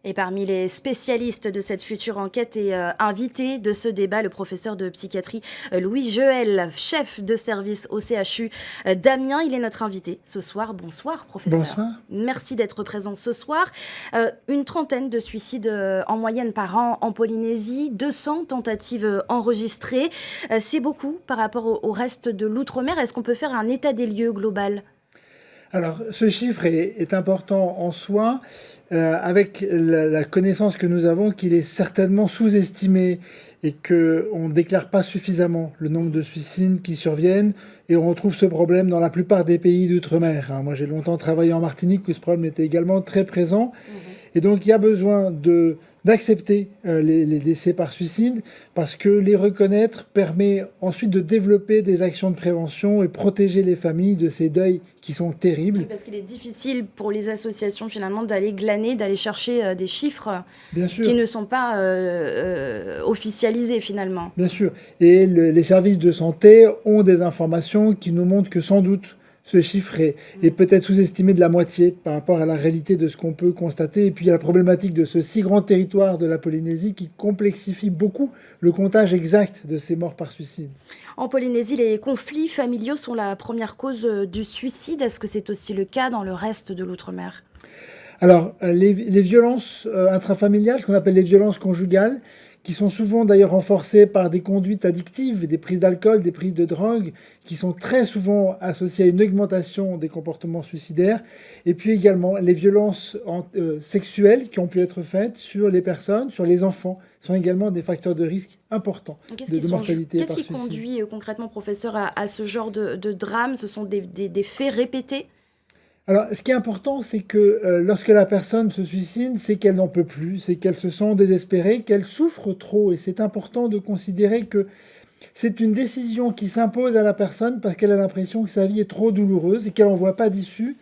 Et parmi les spécialistes de cette future enquête et invité de ce débat, le professeur de psychiatrie Louis Joël, chef de service au CHU d'Amiens. Il est notre invité ce soir. Bonsoir, professeur. Bonsoir. Merci d'être présent ce soir. Une trentaine de suicides en moyenne par an en Polynésie, 200 tentatives enregistrées. C'est beaucoup par rapport au reste de l'outre-mer. Est-ce qu'on peut faire un état des lieux global ? Alors, ce chiffre est important en soi, avec la connaissance que nous avons qu'il est certainement sous-estimé et qu'on ne déclare pas suffisamment le nombre de suicides qui surviennent. Et on retrouve ce problème dans la plupart des pays d'outre-mer. Moi, j'ai longtemps travaillé en Martinique, où ce problème était également très présent. Et donc, il y a besoin d'accepter les décès par suicide, parce que les reconnaître permet ensuite de développer des actions de prévention et protéger les familles de ces deuils qui sont terribles. Oui, parce qu'il est difficile pour les associations finalement d'aller glaner, d'aller chercher des chiffres qui ne sont pas officialisés finalement. Bien sûr. Et les services de santé ont des informations qui nous montrent que sans doute ce chiffre est peut-être sous-estimé de la moitié par rapport à la réalité de ce qu'on peut constater. Et puis il y a la problématique de ce si grand territoire de la Polynésie qui complexifie beaucoup le comptage exact de ces morts par suicide. En Polynésie, les conflits familiaux sont la première cause du suicide. Est-ce que c'est aussi le cas dans le reste de l'outre-mer ? Alors, les violences intrafamiliales, ce qu'on appelle les violences conjugales, qui sont souvent d'ailleurs renforcées par des conduites addictives, des prises d'alcool, des prises de drogue, qui sont très souvent associées à une augmentation des comportements suicidaires, et puis également les violences sexuelles qui ont pu être faites sur les personnes, sur les enfants, sont également des facteurs de risque importants de mortalité par suicide. Qu'est-ce qui conduit concrètement, professeur, à ce genre de drame ? Ce sont des faits répétés ? Alors, ce qui est important, c'est que lorsque la personne se suicide, c'est qu'elle n'en peut plus, c'est qu'elle se sent désespérée, qu'elle souffre trop. Et c'est important de considérer que c'est une décision qui s'impose à la personne parce qu'elle a l'impression que sa vie est trop douloureuse et qu'elle n'en voit pas d'issue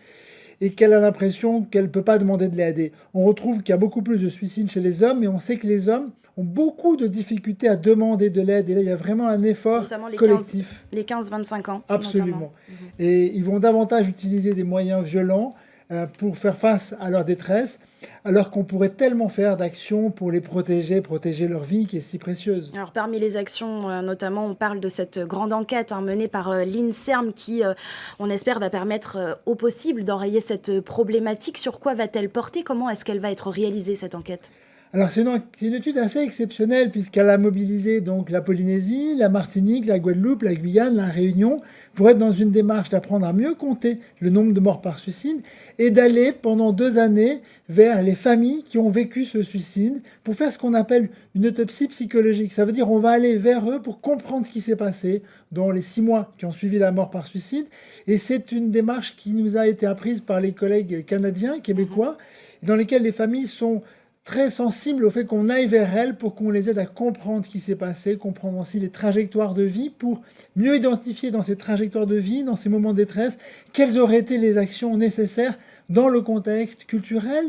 et qu'elle a l'impression qu'elle ne peut pas demander de l'aide. On retrouve qu'il y a beaucoup plus de suicides chez les hommes, et on sait que les hommes ont beaucoup de difficultés à demander de l'aide. Et là, il y a vraiment un effort collectif. Les 15-25 ans. Absolument. Et ils vont davantage utiliser des moyens violents pour faire face à leur détresse, alors qu'on pourrait tellement faire d'actions pour les protéger leur vie qui est si précieuse. Alors parmi les actions, notamment, on parle de cette grande enquête menée par l'INSERM qui, on espère, va permettre au possible d'enrayer cette problématique. Sur quoi va-t-elle porter ? Comment est-ce qu'elle va être réalisée, cette enquête ? Alors c'est une étude assez exceptionnelle puisqu'elle a mobilisé donc la Polynésie, la Martinique, la Guadeloupe, la Guyane, la Réunion pour être dans une démarche d'apprendre à mieux compter le nombre de morts par suicide et d'aller pendant 2 années vers les familles qui ont vécu ce suicide pour faire ce qu'on appelle une autopsie psychologique. Ça veut dire on va aller vers eux pour comprendre ce qui s'est passé dans les 6 mois qui ont suivi la mort par suicide. Et c'est une démarche qui nous a été apprise par les collègues canadiens, québécois, dans lesquels les familles sont très sensibles au fait qu'on aille vers elles pour qu'on les aide à comprendre ce qui s'est passé, comprendre aussi les trajectoires de vie pour mieux identifier dans ces trajectoires de vie, dans ces moments de détresse, quelles auraient été les actions nécessaires dans le contexte culturel,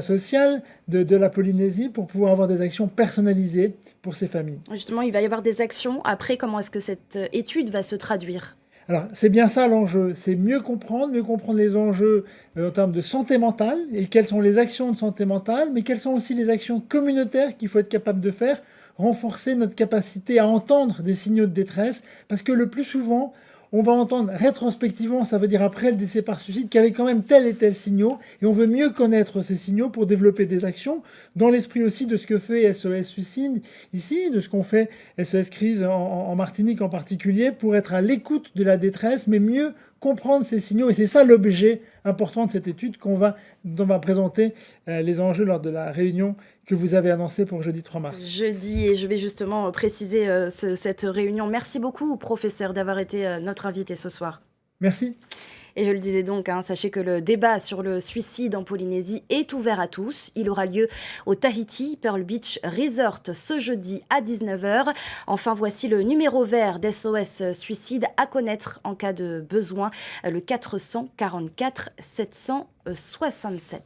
social de la Polynésie pour pouvoir avoir des actions personnalisées pour ces familles. Justement, il va y avoir des actions. Après, comment est-ce que cette étude va se traduire ? Alors, c'est bien ça l'enjeu, c'est mieux comprendre les enjeux en termes de santé mentale et quelles sont les actions de santé mentale, mais quelles sont aussi les actions communautaires qu'il faut être capable de faire, renforcer notre capacité à entendre des signaux de détresse, parce que le plus souvent, on va entendre rétrospectivement, ça veut dire après le décès par suicide, qu'il y avait quand même tel et tel signaux, et on veut mieux connaître ces signaux pour développer des actions, dans l'esprit aussi de ce que fait SOS Suicide ici, de ce qu'on fait SOS Crise en Martinique en particulier, pour être à l'écoute de la détresse, mais mieux comprendre ces signaux. Et c'est ça l'objet important de cette étude dont on va présenter les enjeux lors de la réunion que vous avez annoncée pour jeudi 3 mars. Jeudi, et je vais justement préciser cette réunion. Merci beaucoup, professeur, d'avoir été notre invité ce soir. Merci. Et je le disais donc, sachez que le débat sur le suicide en Polynésie est ouvert à tous. Il aura lieu au Tahiti Pearl Beach Resort ce jeudi à 19h. Enfin, voici le numéro vert d'SOS Suicide à connaître en cas de besoin, le 444 767.